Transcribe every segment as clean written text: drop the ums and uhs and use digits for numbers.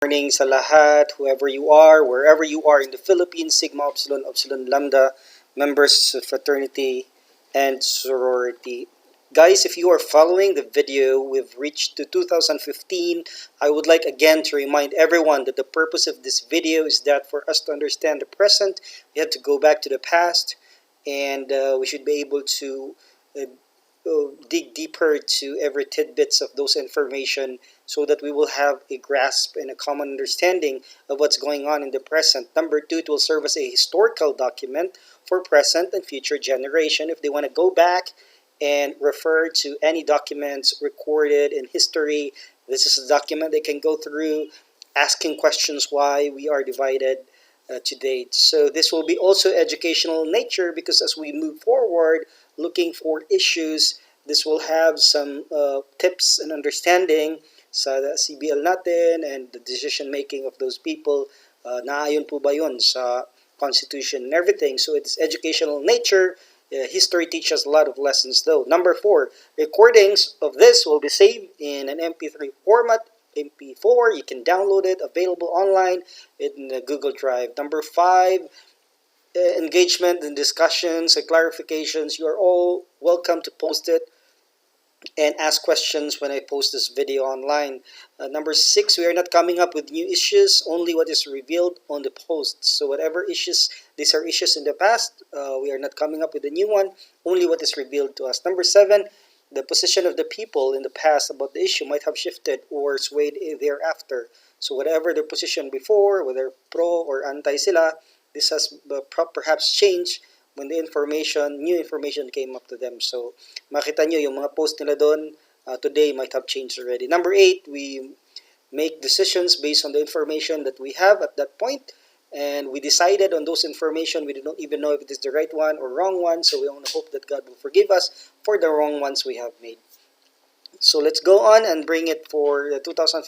Morning sa lahat, whoever you are, wherever you are in the Philippines, Sigma Upsilon, Upsilon Lambda, members of fraternity and sorority. Guys, if you are following the video, we've reached to 2015. I would like again to remind everyone that the purpose of this video is that for us to understand the present, we have to go back to the past, and we should be able to uh, dig deeper to every tidbits of those information so that we will have a grasp and a common understanding of what's going on in the present. Number two, it will serve as a historical document for present and future generation if they want to go back and refer to any documents recorded in history. This is a document they can go through, asking questions why we are divided to date. So this will be also educational in nature because as we move forward, looking for issues, this will have some tips and understanding sa CBL natin and the decision making of those people. Naayon po ba yun sa constitution and everything? So it's educational in nature. History teaches a lot of lessons though. Number four, recordings of this will be saved in an MP3 format. MP4, you can download it, available online in the Google Drive. Number five, engagement and discussions and clarifications. You are all welcome to post it and ask questions when I post this video online. Number six, we are not coming up with new issues, only what is revealed on the post. So whatever issues, these are issues in the past, we are not coming up with a new one, only what is revealed to us. Number seven, the position of the people in the past about the issue might have shifted or swayed thereafter. So whatever their position before, whether pro or anti sila, this has perhaps changed when the new information came up to them. So makita nyo yung mga post nila doon today might have changed already. Number eight, we make decisions based on the information that we have at that point, and we decided on those information. We don't even know if it is the right one or wrong one, so we only hope that God will forgive us for the wrong ones we have made. So let's go on and bring it for 2015.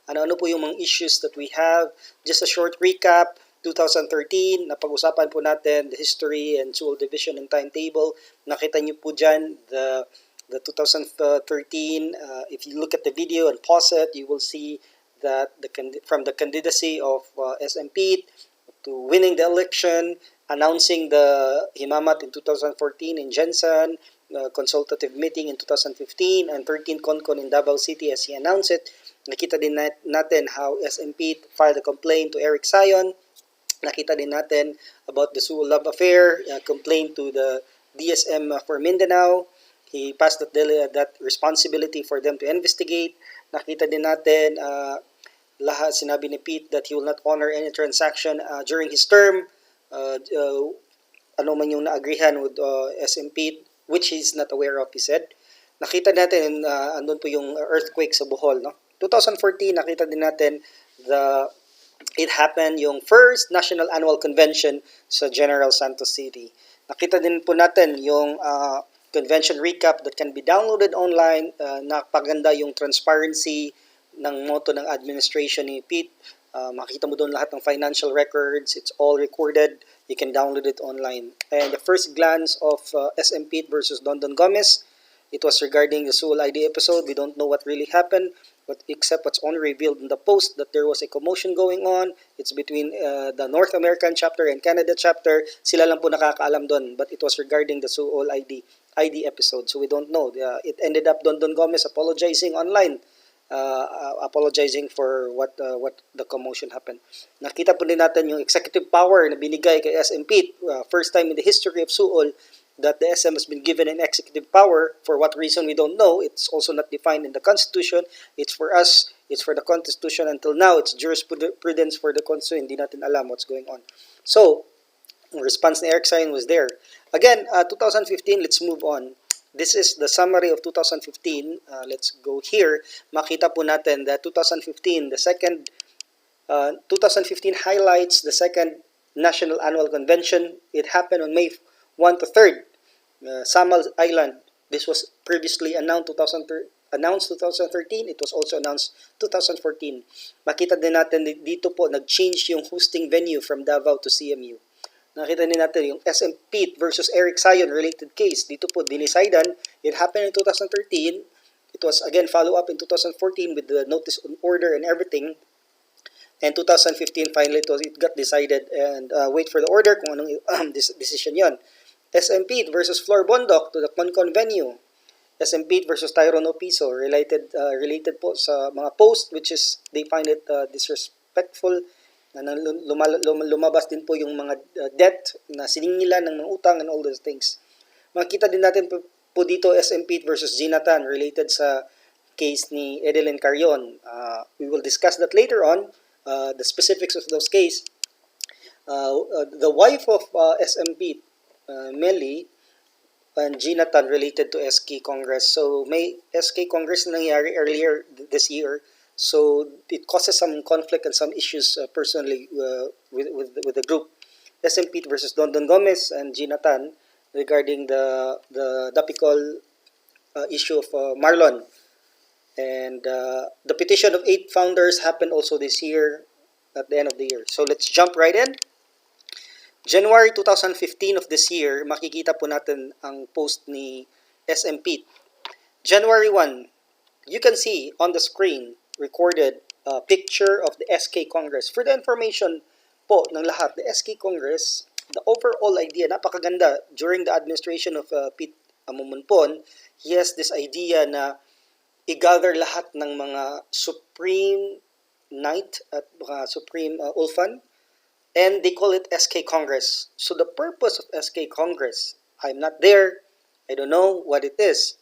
Ano po yung mga issues that we have? Just a short recap. 2013, napag-usapan po natin the history and SUUL division and timetable. Nakita niyo po dyan the 2013, if you look at the video and pause it, you will see that from the candidacy of SMP to winning the election, announcing the Himamat in 2014 in Jensen, consultative meeting in 2015, and 13 Concon in Davao City as he announced it. Nakita din natin how SMP filed a complaint to Eric Sion. Nakita din natin about the SUULLoveAffair, complaint to the DSM for Mindanao. He passed that responsibility for them to investigate. Nakita din natin lahat sinabi ni Pete that he will not honor any transaction during his term. Ano man yung naagrihan with SMP, which he's not aware of, he said. Nakita natin, andun po yung earthquake sa Bohol. No? 2014, nakita din natin it happened yung first National Annual Convention sa General Santos City. Nakita din po natin yung convention recap that can be downloaded online. Napaganda yung transparency ng motto ng administration ni Pete. Makita mo doon lahat ng financial records. It's all recorded. You can download it online. And the first glance of SM Pete versus DonDonGomez, it was regarding the SUUL ID episode. We don't know what really happened, but except what's only revealed in the post that there was a commotion going on. It's between the North American chapter and Canada chapter. Sila lang po nakakaalam doon, but it was regarding the SUUL ID episode. So we don't know. It ended up DonDonGomez apologizing online, apologizing for what the commotion happened. Nakita po din natin yung executive power na binigay kay SMP. First time in the history of SUUL that the SM has been given an executive power. For what reason, we don't know. It's also not defined in the Constitution. It's for us. It's for the Constitution. Until now, it's jurisprudence for the Constitution. Hindi natin alam what's going on. So, the response ni Eric Sion was there. Again, 2015, let's move on. This is the summary of 2015. Let's go here. Makita po natin that 2015, 2015 highlights the second National Annual Convention. It happened on May 1 to 3rd, Samal Island. This was previously announced 2013. It was also announced 2014. Makita din natin dito po, nag-change yung hosting venue from Davao to CMU. Nakita din natin yung SM Pete versus Eric Sion related case. Dito po, dinicidan. It happened in 2013. It was again follow up in 2014 with the notice on order and everything. And 2015, finally, it got decided, and wait for the order kung anong decision yon. SMP versus Flor Bondoc to the Concon venue. SMP versus Tyrone Opiso, related po sa mga post which is they find it disrespectful, na lumabas din po yung mga debt na siningilan ng mga utang and all those things. Makita din natin po dito SMP versus Gina Tan related sa case ni Edeline Carion. We will discuss that later on, the specifics of those case. The wife of SMP Melly and Gina Tan related to SK Congress. So may SK Congress na nangyari earlier this year. So it causes some conflict and some issues personally with the group. SMP versus DonDonGomez and Gina Tan regarding the DAPECOL issue of Marlon. And the petition of 8 founders happened also this year at the end of the year. So let's jump right in. January 2015 of this year, makikita po natin ang post ni SMP. January 1, you can see on the screen recorded a picture of the SK Congress. For the information po ng lahat, the SK Congress, the overall idea, napakaganda. During the administration of Pete Amumunpon, he has this idea na i-gather lahat ng mga Supreme Knight at mga Supreme Ulfan, and they call it SK Congress. So the purpose of SK Congress, I'm not there, I don't know what it is,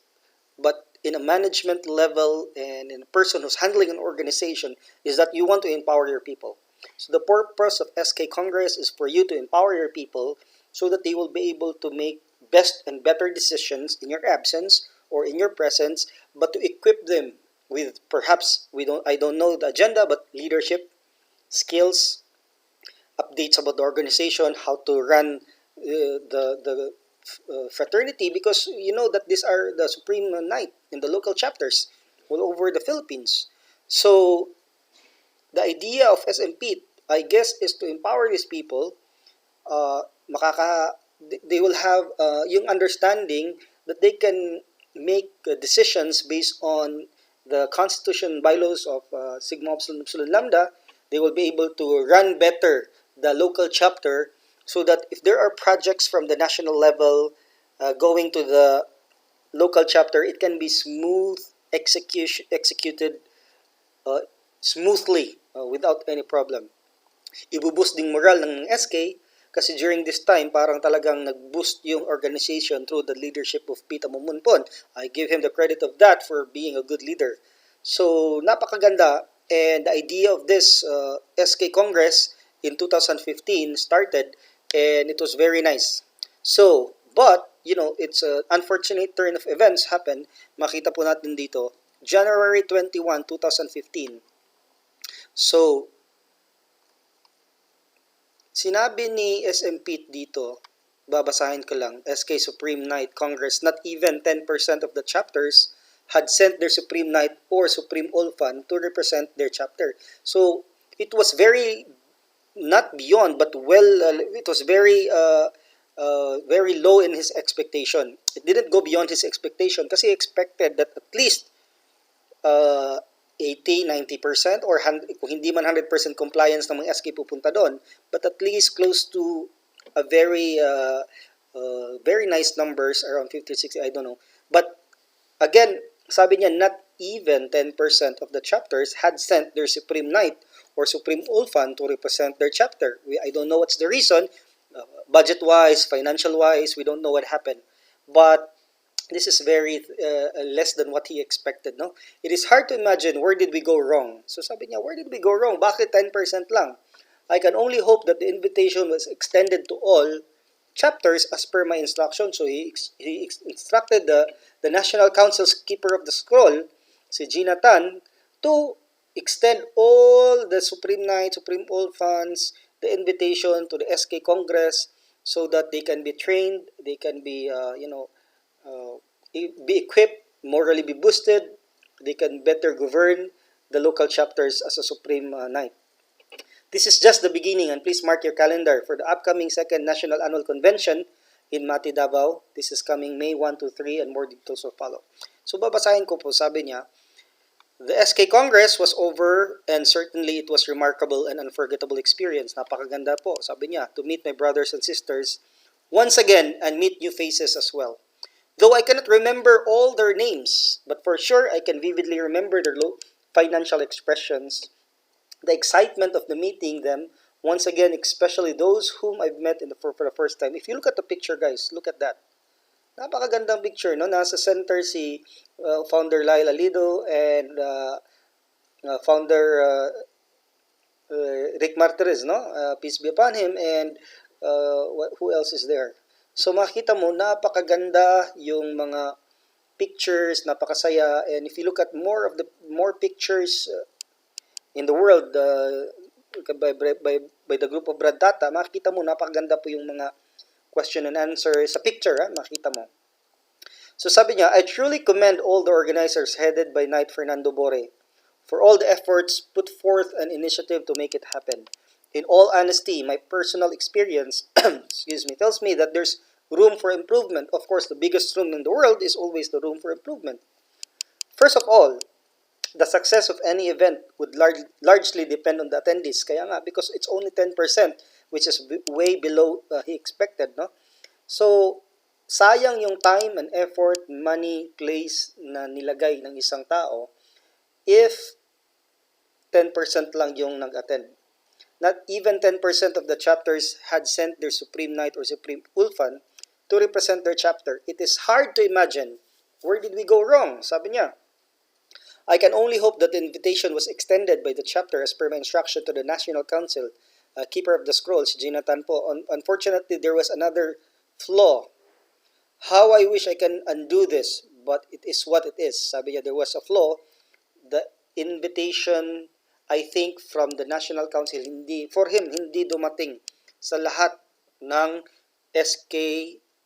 but in a management level and in a person who's handling an organization is that you want to empower your people. So the purpose of SK Congress is for you to empower your people so that they will be able to make best and better decisions in your absence or in your presence, but to equip them with perhaps, I don't know the agenda, but leadership, skills, updates about the organization, how to run the fraternity, because you know that these are the Supreme Knight in the local chapters all over the Philippines. So the idea of SMP, I guess, is to empower these people. They will have yung understanding that they can make decisions based on the constitution bylaws of Sigma Epsilon Lambda. They will be able to run better the local chapter so that if there are projects from the national level going to the local chapter, it can be executed smoothly without any problem. Ibuboost ding moral ng SK kasi during this time parang talagang nag-boost yung organization through the leadership of Pete Amumunpon. I give him the credit of that for being a good leader. So napakaganda, and the idea of this SK Congress in 2015 started, and it was very nice. So, but, you know, it's an unfortunate turn of events happened. Makita po natin dito, January 21, 2015. So, sinabi ni SMP dito, babasahin ko lang, SK Supreme Knight Congress, not even 10% of the chapters had sent their Supreme Knight or Supreme Ulfan to represent their chapter. So, it was very not beyond, but it was very very low in his expectation. It didn't go beyond his expectation kasi he expected that at least 80-90% or kung hindi man 100% compliance ng mga SK pupunta doon, but at least close to a very nice numbers, around 50-60, I don't know. But again, sabi niya, not even 10% of the chapters had sent their Supreme Knight or Supreme Ulfan to represent their chapter. I don't know what's the reason, budget-wise, financial-wise, we don't know what happened. But this is very less than what he expected, no? It is hard to imagine where did we go wrong. So sabi niya, where did we go wrong? Bakit 10% lang? I can only hope that the invitation was extended to all chapters as per my instruction. So he instructed the National Council's Keeper of the Scroll, si Gina Tan, to extend all the Supreme Knights, Supreme Ulfans, the invitation to the SK Congress so that they can be trained, they can be, be equipped, morally be boosted, they can better govern the local chapters as a Supreme Knight. This is just the beginning, and please mark your calendar for the upcoming 2nd National Annual Convention in Mati, Davao. This is coming May 1 to 3, and more details will follow. So babasahin ko po, sabi niya, The SK Congress was over and certainly it was remarkable and unforgettable experience. Napakaganda po, sabi niya, to meet my brothers and sisters once again and meet new faces as well. Though I cannot remember all their names, but for sure I can vividly remember their financial expressions, the excitement of the meeting them once again, especially those whom I've met for the first time. If you look at the picture, guys, look at that. Napakagandang picture, no? Nasa center si founder Laila Lido and founder Rick Martirez, no? Peace be upon him, and who else is there? So makita mo, napakaganda yung mga pictures, napakasaya, and if you look at more pictures in the world by the group of Brad Tata, makita mo napakaganda po yung mga question and answer sa picture, makita mo. So sabi niya, I truly commend all the organizers headed by Knight Fernando Bore for all the efforts put forth an initiative to make it happen. In all honesty, my personal experience tells me that there's room for improvement. Of course, the biggest room in the world is always the room for improvement. First of all, the success of any event would largely depend on the attendees. Kaya nga, because it's only 10%, which is way below he expected, no? So, sayang yung time and effort, money, place na nilagay ng isang tao if 10% lang yung nag-attend. Not even 10% of the chapters had sent their Supreme Knight or Supreme Ulfan to represent their chapter. It is hard to imagine, where did we go wrong? Sabi niya, I can only hope that the invitation was extended by the chapter as per my instruction to the National Council, Keeper of the Scrolls, Gina Tan po. Unfortunately, there was another flaw. How I wish I can undo this, but it is what it is. Sabi niya, there was a flaw. The invitation, I think, from the National Council, hindi dumating sa lahat ng SK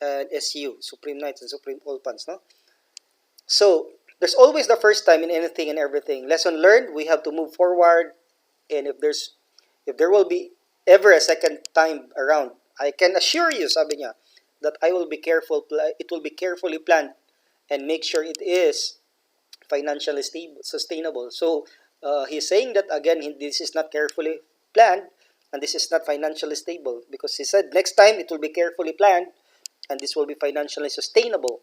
and SU, Supreme Knights and Supreme Ulfans, no? So, there's always the first time in anything and everything. Lesson learned, we have to move forward, and if there will be ever a second time around, I can assure you, sabi niya, that it will be carefully planned and make sure it is financially sustainable. So, he's saying that again, this is not carefully planned and this is not financially stable, because he said next time it will be carefully planned and this will be financially sustainable.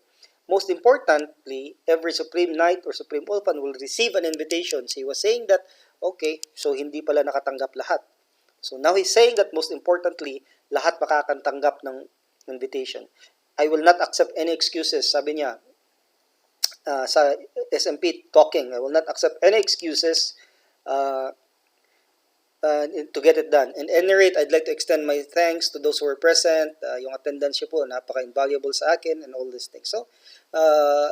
Most importantly, every Supreme Knight or Supreme Ulfan will receive an invitation. So he was saying that, okay, so hindi pala nakatanggap lahat. So now he's saying that most importantly, lahat makakatanggap ng invitation. I will not accept any excuses, sabi niya, sa SMP talking. I will not accept any excuses to get it done. In any rate, I'd like to extend my thanks to those who were present. Yung attendance niyo po, napaka-invaluable sa akin and all these things. So,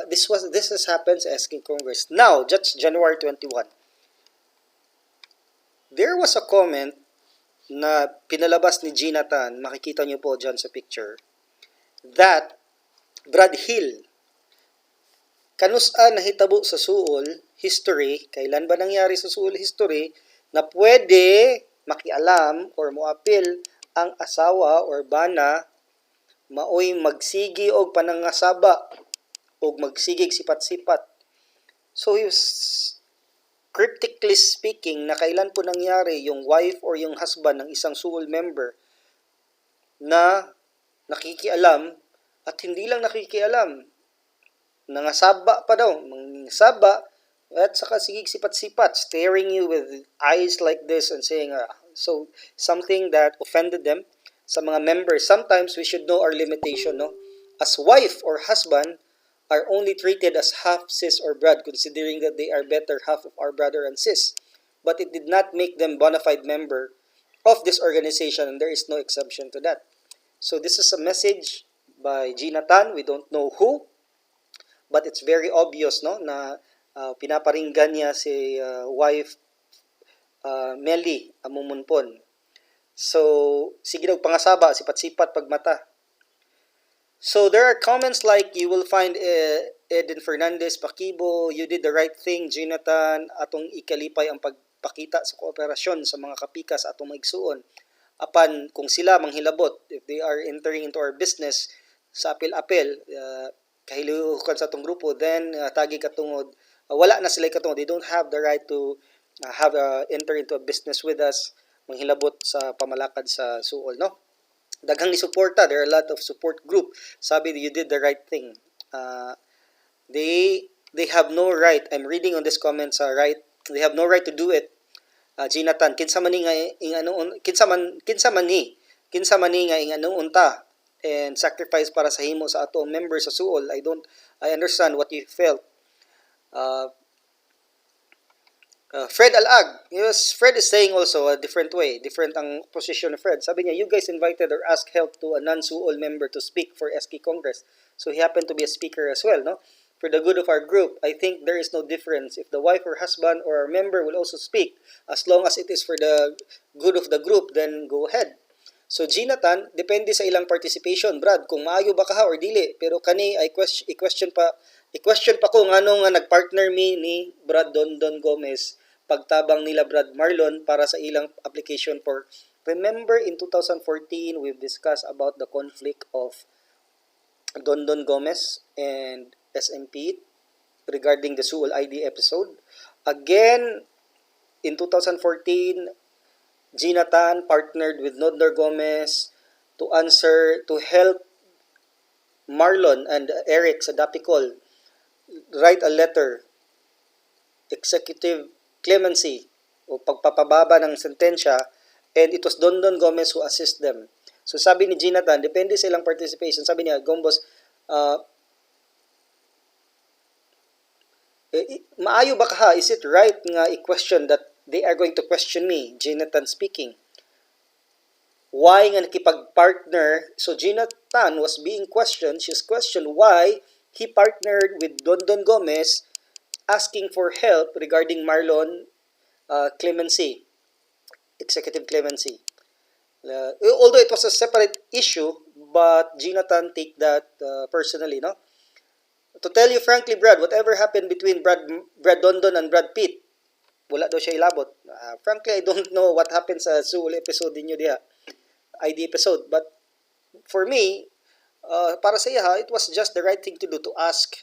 this has happened sa SK Congress. Now, just January 21. There was a comment na pinalabas ni Gina Tan, makikita niyo po dyan sa picture, that Brad Hill, kanusa nahitabo sa SUUL history, kailan ba nangyari sa SUUL history, na pwede makialam or moapil ang asawa or bana maoy magsigi og panangasaba og magsigig sipat-sipat. So he was cryptically speaking na kailan po nangyari yung wife or yung husband ng isang SUUL member na nakikialam at hindi lang nakikialam, nangasaba pa daw, mangisaba at saka sigig sipat-sipat, staring you with eyes like this and saying, so something that offended them sa mga members. Sometimes we should know our limitation, no? As wife or husband are only treated as half sis or brad, considering that they are better half of our brother and sis. But it did not make them bona fide member of this organization, and there is no exception to that. So this is a message by Gina Tan. We don't know who, but it's very obvious, no, na pinaparinggan niya si wife Melly Amumunpon. So, sige daw pangasaba, sipat-sipat pagmata. So, there are comments like, you will find Eden Fernandez, Pakibo, you did the right thing, Gina Tan, atong ikalipay ang pagpakita sa kooperasyon sa mga kapika sa atong maigsuon. Apan, kung sila manghilabot, if they are entering into our business sa apel-apel, kahilukan sa atong grupo, then tagi katungod wala na sila katong. They don't have the right to enter into a business with us, manghilabot sa pamalakad sa suol, no? Daghang ni suporta. There are a lot of support group. Sabi, you did the right thing. They have no right. I'm reading on this comment sa right. They have no right to do it. Gina Tan, kinsa man ni nga kinsa man ni nga inganong unta and sacrifice para sa himo sa ato member sa suol. I understand what you felt. Fred Alag, yes, Fred is saying also a different way, different ang position of Fred. Sabi niya, you guys invited or asked help to a non-suol member to speak for SK Congress. So he happened to be a speaker as well, no? For the good of our group, I think there is no difference if the wife or husband or our member will also speak. As long as it is for the good of the group, then go ahead. So Gina Tan, depende sa ilang participation, Brad, kung maayo ba ka or dili. Pero kani ay i-question pa ko ngano nga nagpartner ni Brad Dondongomez pagtabang nila Brad Marlon para sa ilang application for. Remember in 2014 we've discussed about the conflict of Dondongomez and SMP regarding the Suul ID episode. Again, in 2014, Gina Tan partnered with NCGotoMeeting to help Marlon and Eric sa DAPECOL write a letter, executive clemency o pagpapababa ng sentensya, and it was Dondongomez who assist them. So sabi ni Gina Tan, depende sa ilang participation. Sabi niya, Gombos, maayo ba ka ha? Is it right nga i-question that they are going to question me? Gina Tan speaking. Why nga nakipag-partner? So Gina Tan was being questioned. She's questioned why he partnered with Dondongomez asking for help regarding Marlon clemency, executive clemency. Although it was a separate issue, but Gina Tan take that personally, no? To tell you frankly, Brad, whatever happened between Brad Dondon and Brad Pitt, wala daw siya ilabot. Frankly, I don't know what happened sa Suul episode ninyo diha, ID episode. But for me, para sa iya, it was just the right thing to do to ask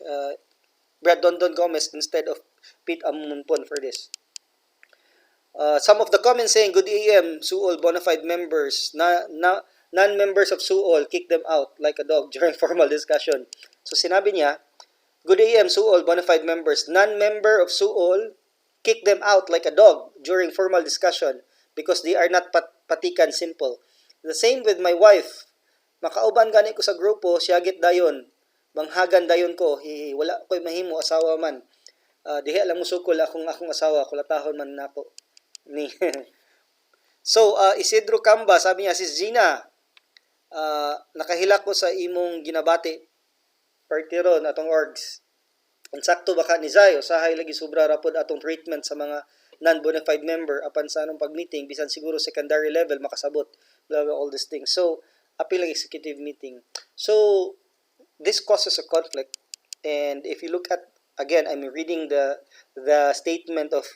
Brad Dondongomez instead of Pitt Amunpon for this. Some of the comments saying, good AM, Suul, bona fide members, non-members of Suul, kick them out like a dog during formal discussion. So sinabi niya, good AM, Suul, bona fide members, non-member of Suul, kick them out like a dog during formal discussion because they are not patikan simple. The same with my wife. Makauban gani ko sa grupo, siyagit dayon, banghagan dayon ko, wala ko'y mahimo, asawa man. Diha lang musukol akong asawa, kulatahon man nako. So, Isidro Camba, sabi niya, Sis Gina, nakahilak ko sa imong ginabati partiron atong orgs. Insakto baka ni Zay, usahay lagi sobra rapod atong treatment sa mga non-bona fide member apan sa anong pag-meeting, bisan siguro secondary level makasabot, blah, blah, all these things. So, appeal ang executive meeting. So, this causes a conflict. And if you look at, again, I'm reading the statement of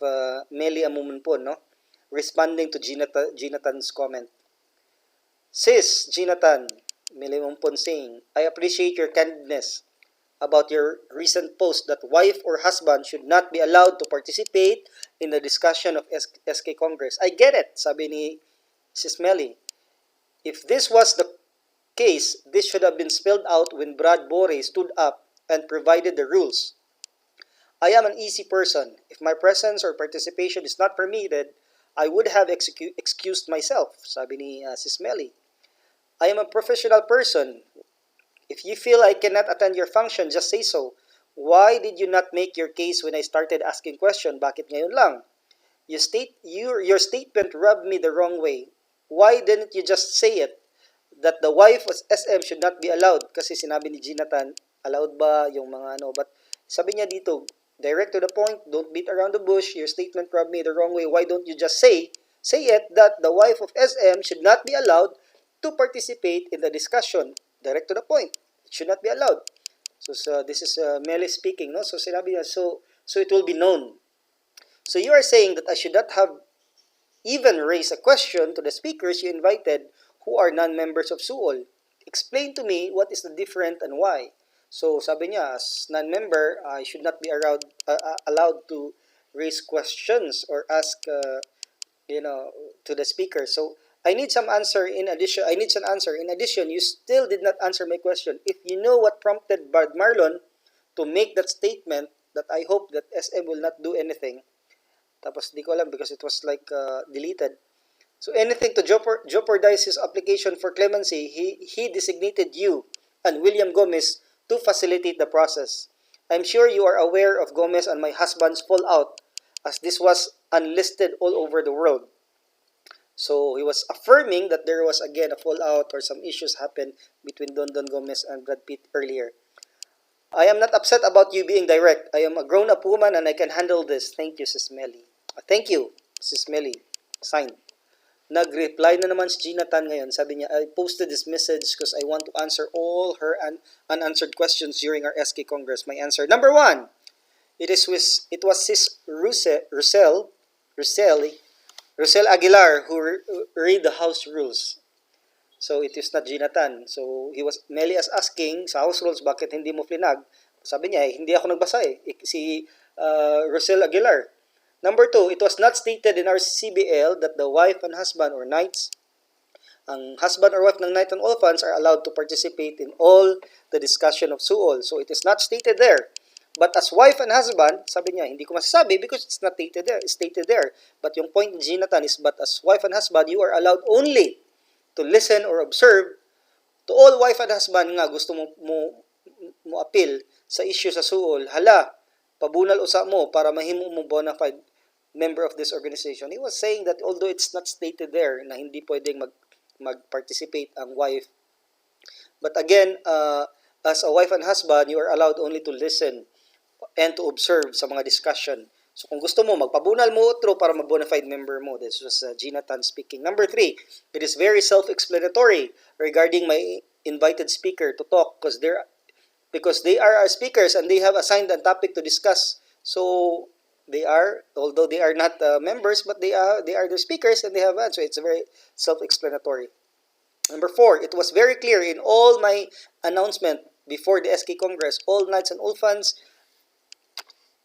Meli Amumunpon, no? Responding to Gina Tan's comment. Sis, Gina Tan, Meli Amumunpon saying, I appreciate your candidness about your recent post that wife or husband should not be allowed to participate in the discussion of SK Congress. I get it, sabi ni Sis Smelly. If this was the case, this should have been spelled out when Brad Bore stood up and provided the rules. I am an easy person. If my presence or participation is not permitted, I would have excused myself, sabi ni Sis Smelly. I am a professional person. If you feel I cannot attend your function, just say so. Why did you not make your case when I started asking question? Bakit ngayon lang? Your statement rubbed me the wrong way. Why didn't you just say it? That the wife of SM should not be allowed. Kasi sinabi ni Gina Tan, allowed ba yung mga ano? But sabi niya dito, direct to the point, don't beat around the bush. Your statement rubbed me the wrong way. Why don't you just say it that the wife of SM should not be allowed to participate in the discussion? Direct to the point. It should not be allowed. So this is Meli speaking, no? So sinabi niya, so it will be known. So you are saying that I should not have even raised a question to the speakers you invited who are non-members of Suul. Explain to me what is the different and why. So sabi niya, as non-member, I should not be allowed to raise questions or ask, to the speaker. So I need some answer in addition. I need some answer. In addition, you still did not answer my question. If you know what prompted Brad Marlon to make that statement, that I hope that SM will not do anything. Tapos di ko alam because it was like deleted. So anything to jeopardize his application for clemency, he designated you and William Gomez to facilitate the process. I'm sure you are aware of Gomez and my husband's fallout, as this was unlisted all over the world. So he was affirming that there was again a fallout or some issues happened between Don Gomez and Brad Pitt earlier. I am not upset about you being direct. I am a grown-up woman and I can handle this. Thank you, Sis Smelly. Thank you, Sis Smelly. Signed. Nag-reply na naman si Gina Tan ngayon. Sabi niya, I posted this message because I want to answer all her unanswered questions during our SK Congress. My answer, number 1, it was Sis Rosel Aguilar who read the House rules. So it is not Gina Tan. So Melly is asking sa House rules, bakit hindi mo flinag? Sabi niya, hindi ako nagbasa eh. Si Rosel Aguilar. Number 2, it was not stated in our CBL that the wife and husband or knights, ang husband or wife ng knight and orphans are allowed to participate in all the discussion of SUUL. So it is not stated there. But as wife and husband, sabi niya, hindi ko masasabi because it's not stated there. But yung point ni Gina Tan is, but as wife and husband, you are allowed only to listen or observe to all wife and husband nga gusto mo appeal sa issue sa SUUL. Hala, pabunal usa mo para mahimo mo bona fide member of this organization. He was saying that although it's not stated there na hindi pwedeng mag-participate ang wife, but again, as a wife and husband, you are allowed only to listen and to observe sa mga discussion. So kung gusto mo, magpabunal mo otro para mag-bonafide member mo. This was Gina Tan speaking. Number 3, it is very self-explanatory regarding my invited speaker to talk because they are our speakers and they have assigned a topic to discuss. So they are, although they are not members, but they are the speakers and they have answered. So it's very self-explanatory. Number 4, it was very clear in all my announcement before the SK Congress, all knights and orphans,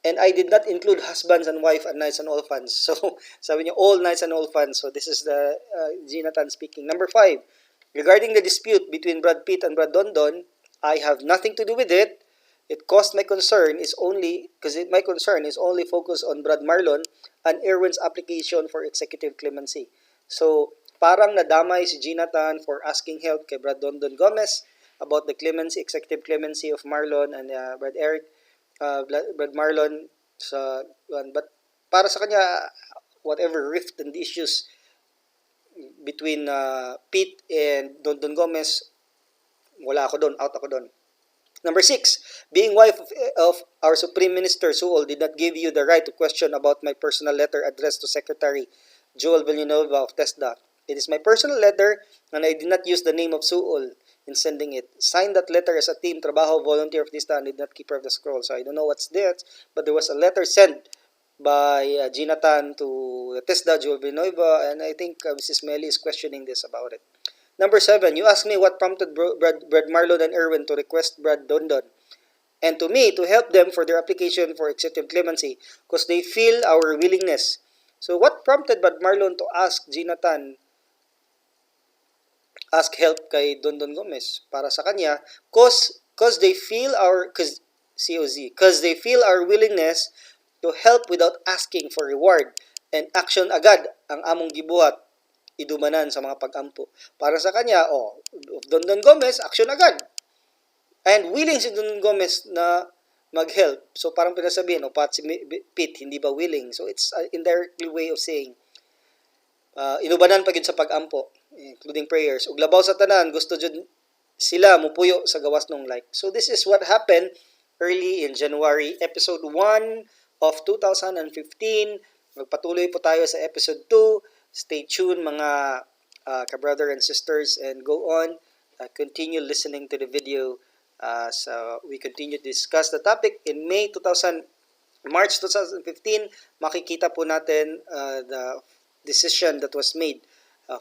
and I did not include husbands and wife and knights and orphans. So, sabi niya, all knights and orphans. So, this is the Gina Tan speaking. Number 5, regarding the dispute between Brad Pitt and Brad Dondon, I have nothing to do with it. It caused my concern is only, because my concern is only focused on Brad Marlon and Erwin's application for executive clemency. So, parang nadamay si Gina Tan for asking help kay Brad Dondon-Gomez about the executive clemency of Marlon and Brad Marlon but para sa kanya whatever rift and issues between Pete and Don Gomez, wala ako doon, out ako doon. Number 6, being wife of our Supreme Minister SUUL did not give you the right to question about my personal letter addressed to Secretary Joel Villanueva of TESDA. It is my personal letter and I did not use the name of SUUL in sending it. Signed that letter as a team trabajo volunteer of TESDA and did not keep her of the scroll. So I don't know what's that, but there was a letter sent by Gina Tan to TESDA, Joel Villanueva, and I think Mrs. Smelly is questioning this about it. Number 7, you asked me what prompted Brad Marlon and Erwin to request Brad Dondon and to me to help them for their application for executive clemency because they feel our willingness. So what prompted Brad Marlon to ask Gina Tan ask help kay Dondon Gomez para sa kanya cause they feel our they feel our willingness to help without asking for reward and action agad ang among gibuhat idumanan sa mga pag-ampo. Para sa kanya, Dondon Gomez, action agad. And willing si Dondon Gomez na mag-help. So parang pinasabihin, pat si Pete, hindi ba willing? So it's an indirectly way of saying, inubanan pa gid sa pag-ampo, including prayers. Ug labaw sa tanan, gusto jud sila mupuyo sa gawas nung like. So this is what happened early in January, episode 1 of 2015. Magpatuloy po tayo sa episode 2. Stay tuned mga ka-brother and sisters and go on. Continue listening to the video so we continue to discuss the topic. In March 2015, makikita po natin the decision that was made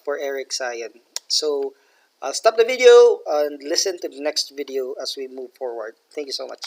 for Eric Sayan. So, I'll stop the video and listen to the next video as we move forward. Thank you so much.